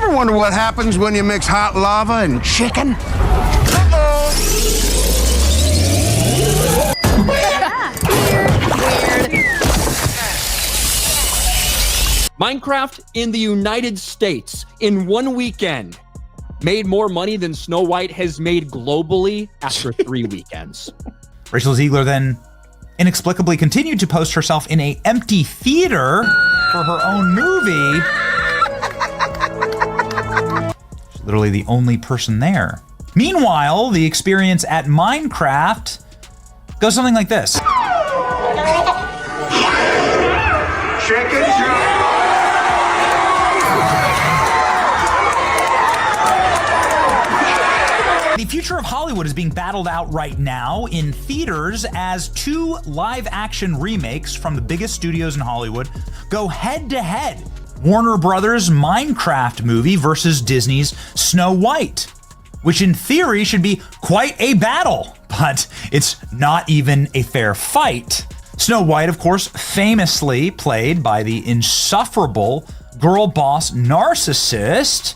ever wonder what happens when you mix hot lava and chicken? Minecraft in the United States in one weekend made more money than Snow White has made globally after 3 weekends. Rachel Zegler then inexplicably continued to post herself in an empty theater for her own movie. She's literally the only person there. Meanwhile, the experience at Minecraft goes something like this. Chicken joe! The future of Hollywood is being battled out right now in theaters as 2 live-action remakes from the biggest studios in Hollywood go head-to-head. Warner Brothers' Minecraft movie versus Disney's Snow White, which in theory should be quite a battle, but it's not even a fair fight. Snow White, of course, famously played by the insufferable girl boss narcissist,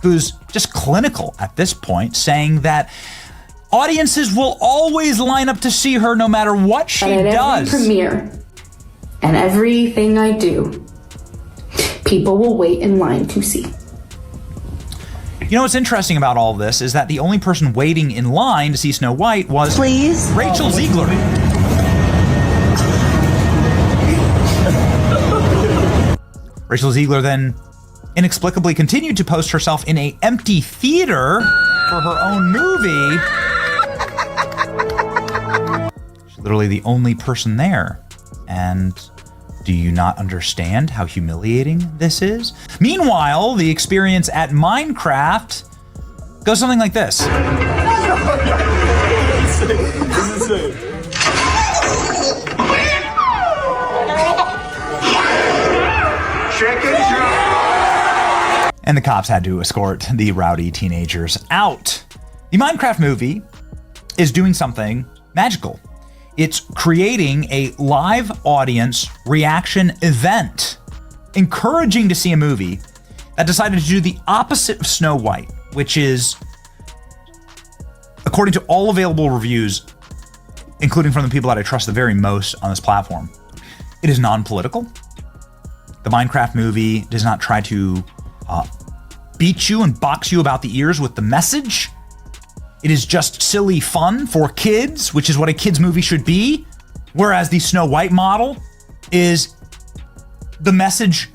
who's just clinical at this point, saying that audiences will always line up to see her no matter what she does. Every premiere and everything I do, people will wait in line to see. You know what's interesting about all this is that the only person waiting in line to see Snow White was Rachel Zegler. Rachel Zegler then inexplicably continued to post herself in an empty theater for her own movie. She's literally the only person there. And do you not understand how humiliating this is? Meanwhile, the experience at Minecraft goes something like this. Chicken joe! And the cops had to escort the rowdy teenagers out. The Minecraft movie is doing something magical. It's creating a live audience reaction event, encouraging to see a movie that decided to do the opposite of Snow White, which is, according to all available reviews, including from the people that I trust the very most on this platform, it is non-political. The Minecraft movie does not try to beat you and box you about the ears with the message. It is just silly fun for kids, which is what a kid's movie should be. Whereas the Snow White model is the message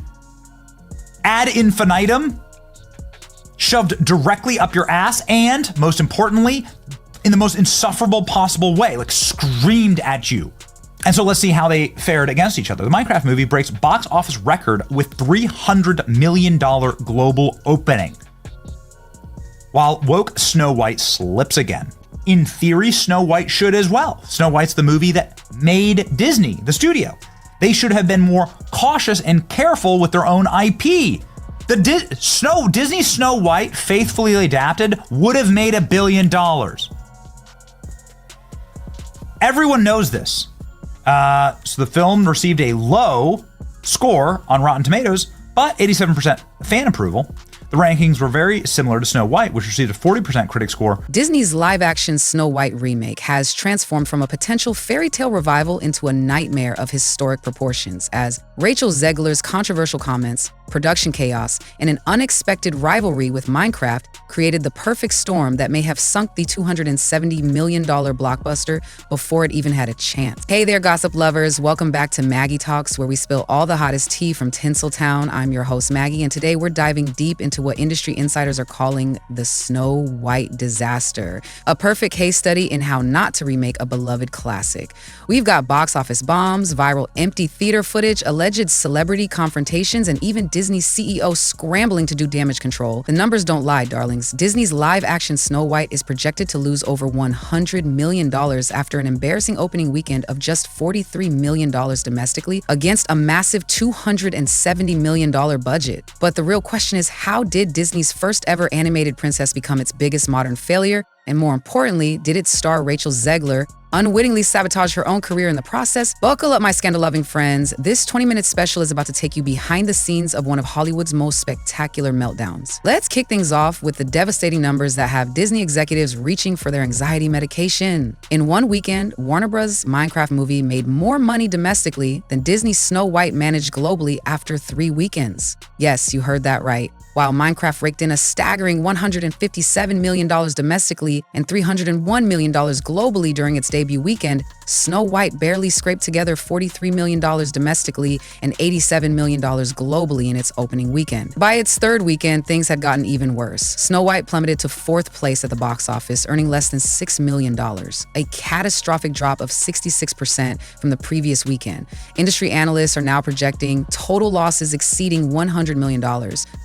ad infinitum, shoved directly up your ass, and most importantly, in the most insufferable possible way, like screamed at you. And so let's see how they fared against each other. The Minecraft movie breaks box office record with $300 million global opening, while woke Snow White slips again. In theory, Snow White should as well. Snow White's the movie that made Disney, the studio. They should have been more cautious and careful with their own IP. Disney Snow White, faithfully adapted, would have made $1 billion. Everyone knows this. So the film received a low score on Rotten Tomatoes, but 87% fan approval. The rankings were very similar to Snow White, which received a 40% critic score. Disney's live-action Snow White remake has transformed from a potential fairy tale revival into a nightmare of historic proportions, as Rachel Zegler's controversial comments, production chaos, and an unexpected rivalry with Minecraft created the perfect storm that may have sunk the $270 million blockbuster before it even had a chance. Hey there, gossip lovers. Welcome back to Maggie Talks, where we spill all the hottest tea from Tinseltown. I'm your host, Maggie, and today we're diving deep into what industry insiders are calling the Snow White disaster, a perfect case study in how not to remake a beloved classic. We've got box office bombs, viral empty theater footage, alleged celebrity confrontations, and even Disney's CEO scrambling to do damage control. The numbers don't lie, darlings. Disney's live-action Snow White is projected to lose over $100 million after an embarrassing opening weekend of just $43 million domestically against a massive $270 million budget. But the real question is, how did Disney's first ever animated princess become its biggest modern failure? And more importantly, did it star Rachel Zegler, unwittingly sabotage her own career in the process? Buckle up, my scandal-loving friends. This 20-minute special is about to take you behind the scenes of one of Hollywood's most spectacular meltdowns. Let's kick things off with the devastating numbers that have Disney executives reaching for their anxiety medication. In one weekend, Warner Bros.' Minecraft movie made more money domestically than Disney's Snow White managed globally after 3 weekends. Yes, you heard that right. While Minecraft raked in a staggering $157 million domestically and $301 million globally during its debut weekend, Snow White barely scraped together $43 million domestically and $87 million globally in its opening weekend. By its third weekend, things had gotten even worse. Snow White plummeted to 4th place at the box office, earning less than $6 million, a catastrophic drop of 66% from the previous weekend. Industry analysts are now projecting total losses exceeding $100 million,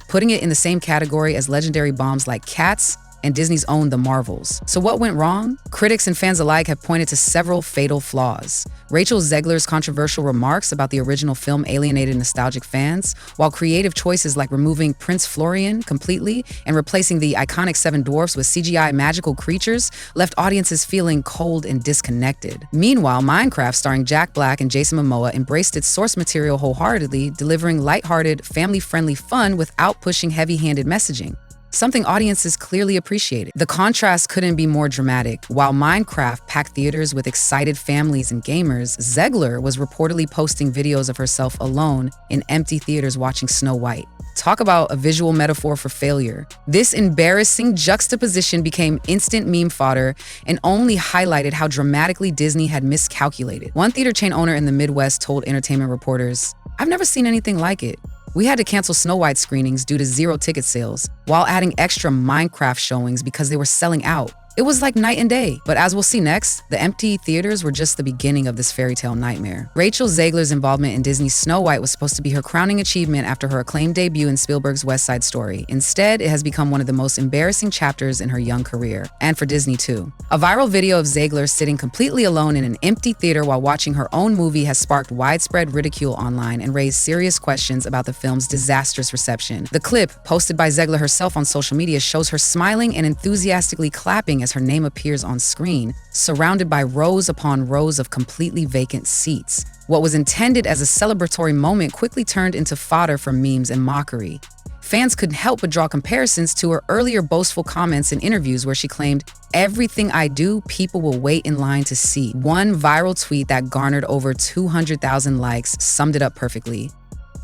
putting it in the same category as legendary bombs like Cats and Disney's own The Marvels. So what went wrong? Critics and fans alike have pointed to several fatal flaws. Rachel Zegler's controversial remarks about the original film alienated nostalgic fans, while creative choices like removing Prince Florian completely and replacing the iconic Seven Dwarfs with CGI magical creatures left audiences feeling cold and disconnected. Meanwhile, Minecraft, starring Jack Black and Jason Momoa, embraced its source material wholeheartedly, delivering lighthearted, family-friendly fun without pushing heavy-handed messaging, something audiences clearly appreciated. The contrast couldn't be more dramatic. While Minecraft packed theaters with excited families and gamers, Zegler was reportedly posting videos of herself alone in empty theaters watching Snow White. Talk about a visual metaphor for failure. This embarrassing juxtaposition became instant meme fodder and only highlighted how dramatically Disney had miscalculated. One theater chain owner in the Midwest told entertainment reporters, "I've never seen anything like it. We had to cancel Snow White screenings due to 0 ticket sales, while adding extra Minecraft showings because they were selling out. It was like night and day." But as we'll see next, the empty theaters were just the beginning of this fairy tale nightmare. Rachel Zegler's involvement in Disney's Snow White was supposed to be her crowning achievement after her acclaimed debut in Spielberg's West Side Story. Instead, it has become one of the most embarrassing chapters in her young career, and for Disney too. A viral video of Zegler sitting completely alone in an empty theater while watching her own movie has sparked widespread ridicule online and raised serious questions about the film's disastrous reception. The clip, posted by Zegler herself on social media, shows her smiling and enthusiastically clapping as her name appears on screen, surrounded by rows upon rows of completely vacant seats. What was intended as a celebratory moment quickly turned into fodder for memes and mockery. Fans couldn't help but draw comparisons to her earlier boastful comments in interviews where she claimed, "Everything I do, people will wait in line to see." One viral tweet that garnered over 200,000 likes summed it up perfectly.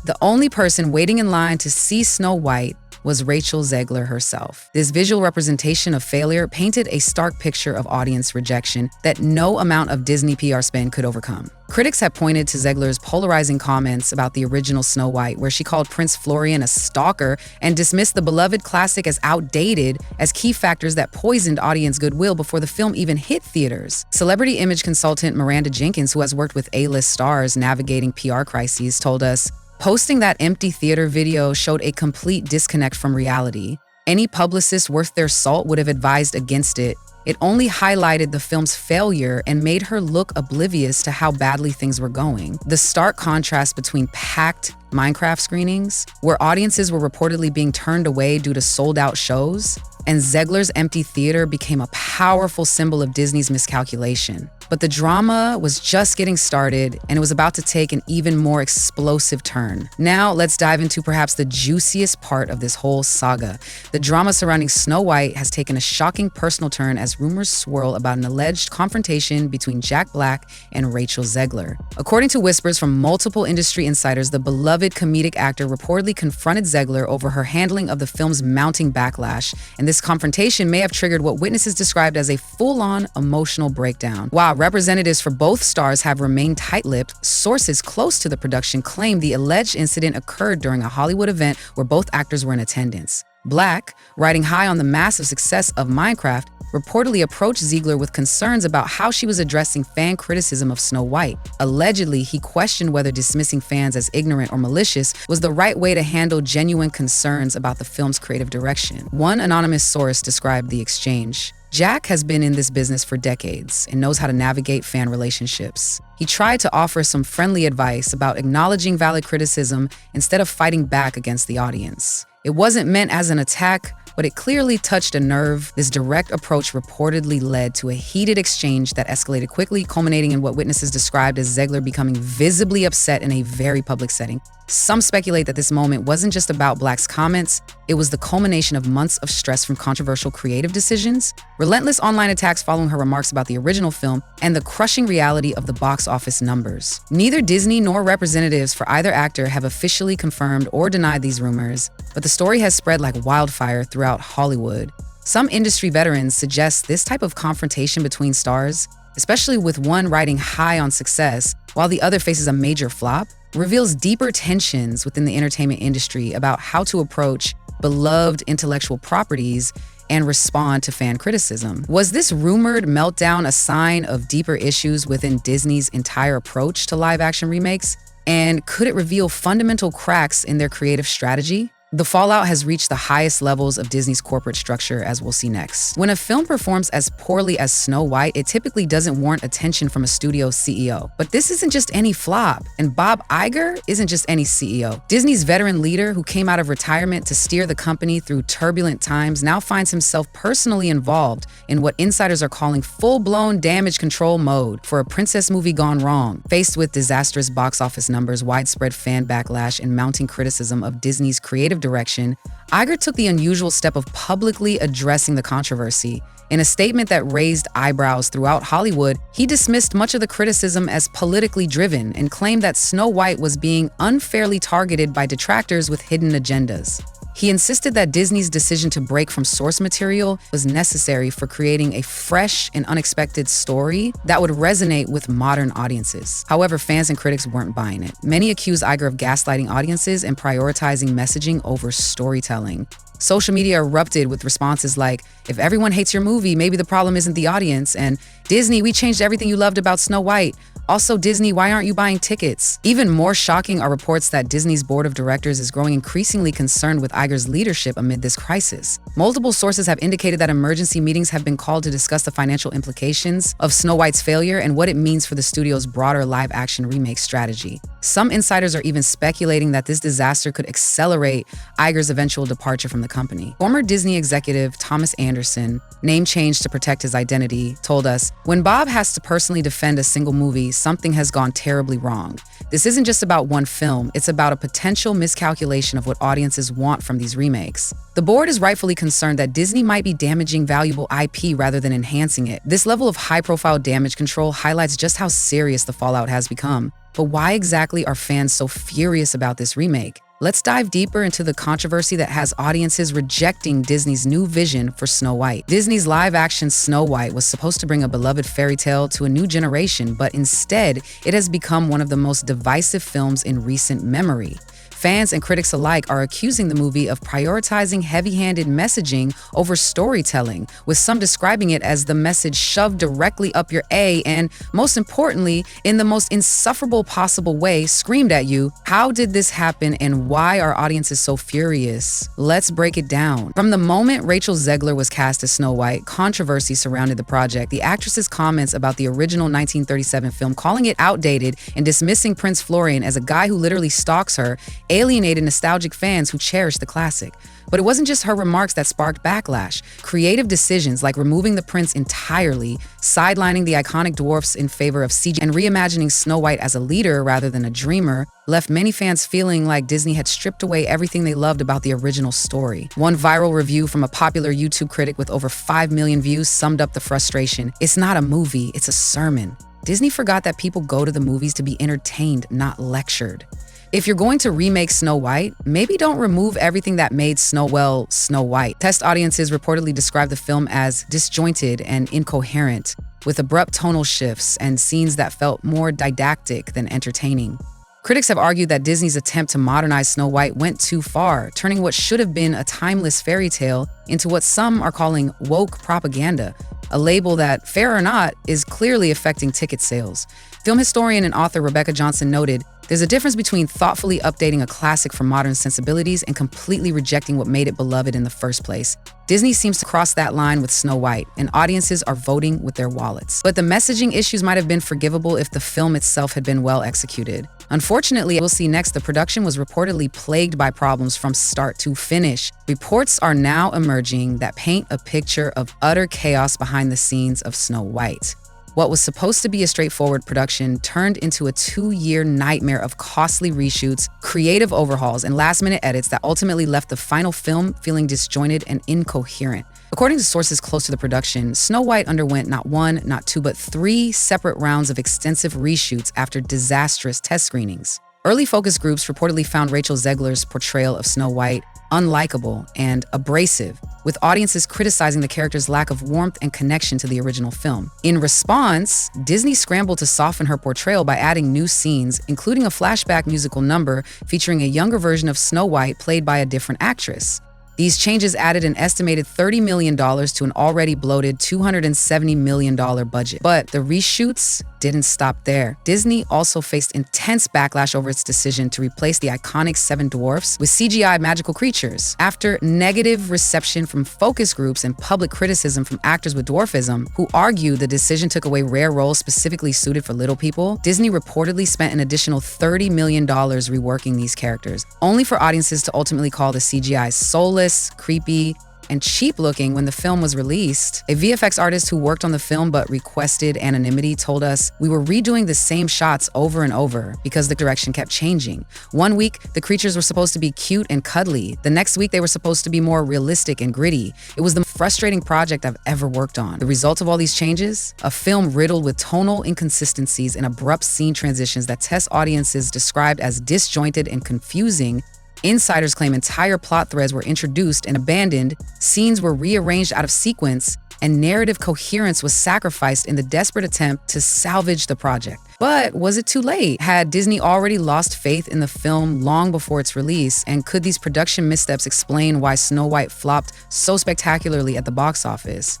The only person waiting in line to see Snow White was Rachel Zegler herself. This visual representation of failure painted a stark picture of audience rejection that no amount of Disney PR spend could overcome. Critics have pointed to Zegler's polarizing comments about the original Snow White, where she called Prince Florian a stalker and dismissed the beloved classic as outdated, as key factors that poisoned audience goodwill before the film even hit theaters. Celebrity image consultant Miranda Jenkins, who has worked with A-list stars navigating PR crises, told us, "Posting that empty theater video showed a complete disconnect from reality. Any publicist worth their salt would have advised against it. It only highlighted the film's failure and made her look oblivious to how badly things were going." The stark contrast between packed Minecraft screenings, where audiences were reportedly being turned away due to sold-out shows, and Zegler's empty theater became a powerful symbol of Disney's miscalculation. But the drama was just getting started, and it was about to take an even more explosive turn. Now, let's dive into perhaps the juiciest part of this whole saga. The drama surrounding Snow White has taken a shocking personal turn as rumors swirl about an alleged confrontation between Jack Black and Rachel Zegler. According to whispers from multiple industry insiders, the beloved comedic actor reportedly confronted Zegler over her handling of the film's mounting backlash, and this confrontation may have triggered what witnesses described as a full-on emotional breakdown. While representatives for both stars have remained tight-lipped, sources close to the production claim the alleged incident occurred during a Hollywood event where both actors were in attendance. Black, riding high on the massive success of Minecraft, reportedly approached Zegler with concerns about how she was addressing fan criticism of Snow White. Allegedly, he questioned whether dismissing fans as ignorant or malicious was the right way to handle genuine concerns about the film's creative direction. One anonymous source described the exchange. Jack has been in this business for decades and knows how to navigate fan relationships. He tried to offer some friendly advice about acknowledging valid criticism instead of fighting back against the audience. It wasn't meant as an attack, but it clearly touched a nerve. This direct approach reportedly led to a heated exchange that escalated quickly, culminating in what witnesses described as Zegler becoming visibly upset in a very public setting. Some speculate that this moment wasn't just about Black's comments, it was the culmination of months of stress from controversial creative decisions, relentless online attacks following her remarks about the original film, and the crushing reality of the box office numbers. Neither Disney nor representatives for either actor have officially confirmed or denied these rumors, but the story has spread like wildfire throughout Hollywood. Some industry veterans suggest this type of confrontation between stars, especially with one riding high on success while the other faces a major flop, reveals deeper tensions within the entertainment industry about how to approach beloved intellectual properties and respond to fan criticism. Was this rumored meltdown a sign of deeper issues within Disney's entire approach to live-action remakes? And could it reveal fundamental cracks in their creative strategy? The fallout has reached the highest levels of Disney's corporate structure, as we'll see next. When a film performs as poorly as Snow White, it typically doesn't warrant attention from a studio's CEO. But this isn't just any flop, and Bob Iger isn't just any CEO. Disney's veteran leader, who came out of retirement to steer the company through turbulent times, now finds himself personally involved in what insiders are calling full-blown damage control mode for a princess movie gone wrong. Faced with disastrous box office numbers, widespread fan backlash, and mounting criticism of Disney's creative direction, Iger took the unusual step of publicly addressing the controversy. In a statement that raised eyebrows throughout Hollywood, he dismissed much of the criticism as politically driven and claimed that Snow White was being unfairly targeted by detractors with hidden agendas. He insisted that Disney's decision to break from source material was necessary for creating a fresh and unexpected story that would resonate with modern audiences. However, fans and critics weren't buying it. Many accused Iger of gaslighting audiences and prioritizing messaging over storytelling. Social media erupted with responses like, "If everyone hates your movie, maybe the problem isn't the audience," and "Disney, we changed everything you loved about Snow White. Also, Disney, why aren't you buying tickets?" Even more shocking are reports that Disney's board of directors is growing increasingly concerned with Iger's leadership amid this crisis. Multiple sources have indicated that emergency meetings have been called to discuss the financial implications of Snow White's failure and what it means for the studio's broader live-action remake strategy. Some insiders are even speculating that this disaster could accelerate Iger's eventual departure from the company. Former Disney executive Thomas Anderson, name changed to protect his identity, told us, "When Bob has to personally defend a single movie, something has gone terribly wrong. This isn't just about one film, it's about a potential miscalculation of what audiences want from these remakes." The board is rightfully concerned that Disney might be damaging valuable IP rather than enhancing it. This level of high-profile damage control highlights just how serious the fallout has become. But why exactly are fans so furious about this remake? Let's dive deeper into the controversy that has audiences rejecting Disney's new vision for Snow White. Disney's live-action Snow White was supposed to bring a beloved fairy tale to a new generation, but instead, it has become one of the most divisive films in recent memory. Fans and critics alike are accusing the movie of prioritizing heavy-handed messaging over storytelling, with some describing it as the message shoved directly up your A and, most importantly, in the most insufferable possible way, screamed at you. How did this happen and why are audiences so furious? Let's break it down. From the moment Rachel Zegler was cast as Snow White, controversy surrounded the project. The actress's comments about the original 1937 film, calling it outdated and dismissing Prince Florian as a guy who literally stalks her, alienated nostalgic fans who cherish the classic. But it wasn't just her remarks that sparked backlash. Creative decisions like removing the prince entirely, sidelining the iconic dwarfs in favor of CG, and reimagining Snow White as a leader rather than a dreamer left many fans feeling like Disney had stripped away everything they loved about the original story. One viral review from a popular YouTube critic with over 5 million views summed up the frustration. "It's not a movie, it's a sermon." Disney forgot that people go to the movies to be entertained, not lectured. If you're going to remake Snow White, maybe don't remove everything that made Snow White. Test audiences reportedly described the film as disjointed and incoherent, with abrupt tonal shifts and scenes that felt more didactic than entertaining. Critics have argued that Disney's attempt to modernize Snow White went too far, turning what should have been a timeless fairy tale into what some are calling woke propaganda, a label that, fair or not, is clearly affecting ticket sales. Film historian and author Rebecca Johnson noted, There's a difference between thoughtfully updating a classic for modern sensibilities and completely rejecting what made it beloved in the first place. Disney seems to cross that line with Snow White, and audiences are voting with their wallets. But the messaging issues might have been forgivable if the film itself had been well executed. Unfortunately, we'll see next, the production was reportedly plagued by problems from start to finish. Reports are now emerging that paint a picture of utter chaos behind the scenes of Snow White. What was supposed to be a straightforward production turned into a 2-year nightmare of costly reshoots, creative overhauls, and last-minute edits that ultimately left the final film feeling disjointed and incoherent. According to sources close to the production, Snow White underwent not 1, not 2, but 3 separate rounds of extensive reshoots after disastrous test screenings. Early focus groups reportedly found Rachel Zegler's portrayal of Snow White unlikable and abrasive, with audiences criticizing the character's lack of warmth and connection to the original film. In response, Disney scrambled to soften her portrayal by adding new scenes, including a flashback musical number featuring a younger version of Snow White played by a different actress. These changes added an estimated $30 million to an already bloated $270 million budget. But the reshoots didn't stop there. Disney also faced intense backlash over its decision to replace the iconic 7 dwarfs with CGI magical creatures. After negative reception from focus groups and public criticism from actors with dwarfism, who argued the decision took away rare roles specifically suited for little people, Disney reportedly spent an additional $30 million reworking these characters, only for audiences to ultimately call the CGI soulless, creepy, and cheap-looking when the film was released. A VFX artist who worked on the film but requested anonymity told us, "We were redoing the same shots over and over because the direction kept changing. One week, the creatures were supposed to be cute and cuddly. The next week, they were supposed to be more realistic and gritty. It was the most frustrating project I've ever worked on." The result of all these changes? A film riddled with tonal inconsistencies and abrupt scene transitions that test audiences described as disjointed and confusing. Insiders claim entire plot threads were introduced and abandoned, scenes were rearranged out of sequence, and narrative coherence was sacrificed in the desperate attempt to salvage the project. But was it too late? Had Disney already lost faith in the film long before its release? And could these production missteps explain why Snow White flopped so spectacularly at the box office?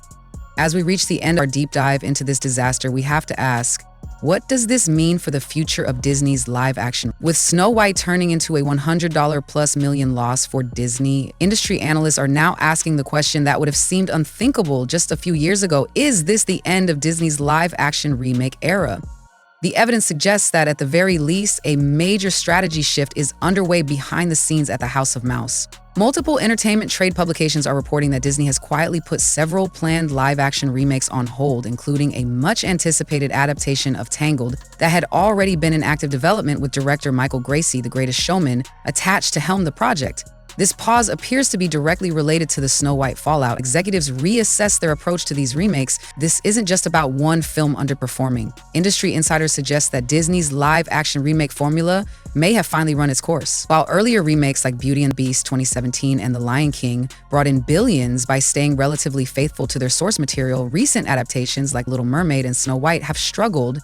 As we reach the end of our deep dive into this disaster, we have to ask, what does this mean for the future of Disney's live action? With Snow White turning into a $100+ million loss for Disney, industry analysts are now asking the question that would have seemed unthinkable just a few years ago. Is this the end of Disney's live action remake era? The evidence suggests that at the very least, a major strategy shift is underway behind the scenes at the House of Mouse. Multiple entertainment trade publications are reporting that Disney has quietly put several planned live-action remakes on hold, including a much-anticipated adaptation of Tangled that had already been in active development with director Michael Gracey, The Greatest Showman, attached to helm the project. This pause appears to be directly related to the Snow White fallout. Executives reassess their approach to these remakes. This isn't just about one film underperforming. Industry insiders suggest that Disney's live-action remake formula may have finally run its course. While earlier remakes like Beauty and the Beast 2017 and The Lion King brought in billions by staying relatively faithful to their source material, recent adaptations like Little Mermaid and Snow White have struggled,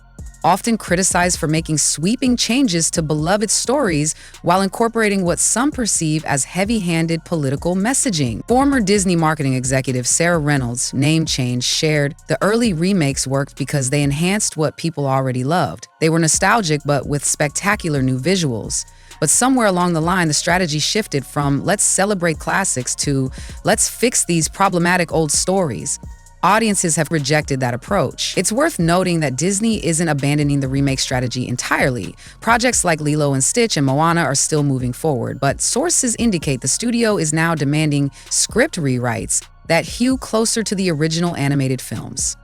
often criticized for making sweeping changes to beloved stories while incorporating what some perceive as heavy-handed political messaging. Former Disney marketing executive Sarah Reynolds, name change, shared, "The early remakes worked because they enhanced what people already loved. They were nostalgic but with spectacular new visuals. But somewhere along the line, the strategy shifted from let's celebrate classics to let's fix these problematic old stories." Audiences have rejected that approach. It's worth noting that Disney isn't abandoning the remake strategy entirely. Projects like Lilo and Stitch and Moana are still moving forward, but sources indicate the studio is now demanding script rewrites that hew closer to the original animated films.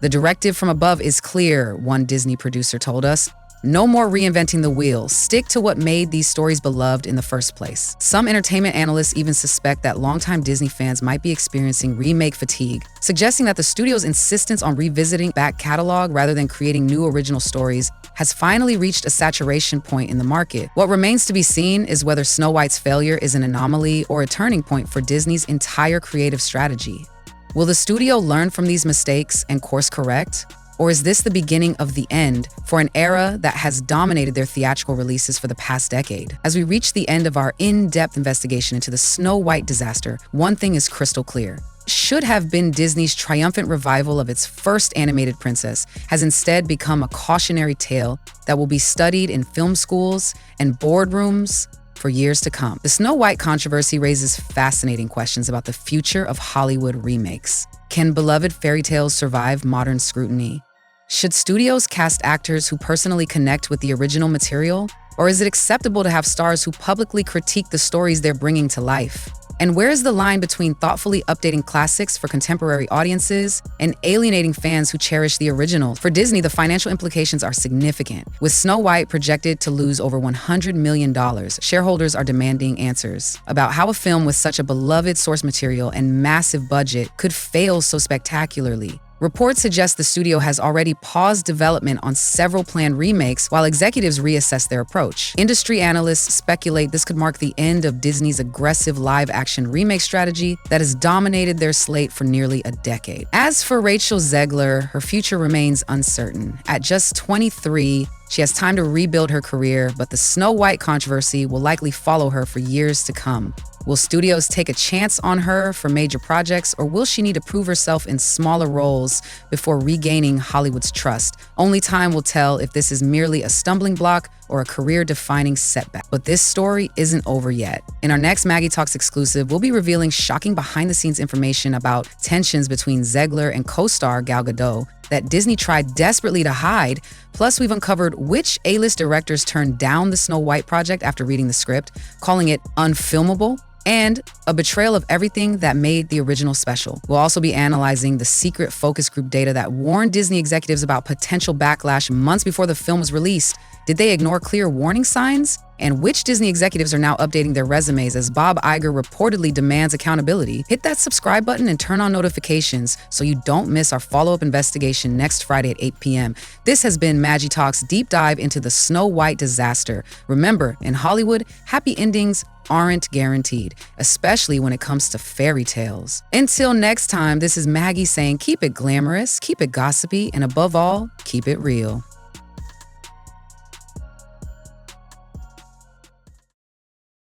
"The directive from above is clear," one Disney producer told us. "No more reinventing the wheel. Stick to what made these stories beloved in the first place." Some entertainment analysts even suspect that longtime Disney fans might be experiencing remake fatigue, suggesting that the studio's insistence on revisiting back catalog rather than creating new original stories has finally reached a saturation point in the market. What remains to be seen is whether Snow White's failure is an anomaly or a turning point for Disney's entire creative strategy. Will the studio learn from these mistakes and course correct? Or is this the beginning of the end for an era that has dominated their theatrical releases for the past decade? As we reach the end of our in-depth investigation into the Snow White disaster, one thing is crystal clear. Should have been Disney's triumphant revival of its first animated princess has instead become a cautionary tale that will be studied in film schools and boardrooms for years to come. The Snow White controversy raises fascinating questions about the future of Hollywood remakes. Can beloved fairy tales survive modern scrutiny? Should studios cast actors who personally connect with the original material? Or is it acceptable to have stars who publicly critique the stories they're bringing to life? And where is the line between thoughtfully updating classics for contemporary audiences and alienating fans who cherish the original? For Disney, the financial implications are significant. With Snow White projected to lose over $100 million, shareholders are demanding answers about how a film with such a beloved source material and massive budget could fail so spectacularly. Reports suggest the studio has already paused development on several planned remakes while executives reassess their approach. Industry analysts speculate this could mark the end of Disney's aggressive live-action remake strategy that has dominated their slate for nearly a decade. As for Rachel Zegler, her future remains uncertain. At just 23, she has time to rebuild her career, but the Snow White controversy will likely follow her for years to come. Will studios take a chance on her for major projects, or will she need to prove herself in smaller roles before regaining Hollywood's trust? Only time will tell if this is merely a stumbling block or a career-defining setback. But this story isn't over yet. In our next Maggie Talks exclusive, we'll be revealing shocking behind-the-scenes information about tensions between Zegler and co-star Gal Gadot that Disney tried desperately to hide. Plus, we've uncovered which A-list directors turned down the Snow White project after reading the script, calling it unfilmable, and a betrayal of everything that made the original special. We'll also be analyzing the secret focus group data that warned Disney executives about potential backlash months before the film was released. Did they ignore clear warning signs? And which Disney executives are now updating their resumes as Bob Iger reportedly demands accountability? Hit that subscribe button and turn on notifications so you don't miss our follow-up investigation next Friday at 8 p.m. This has been MAGGIE Talks' deep dive into the Snow White disaster. Remember, in Hollywood, happy endings aren't guaranteed, especially when it comes to fairy tales. Until next time, this is Maggie saying keep it glamorous, keep it gossipy, and above all, keep it real.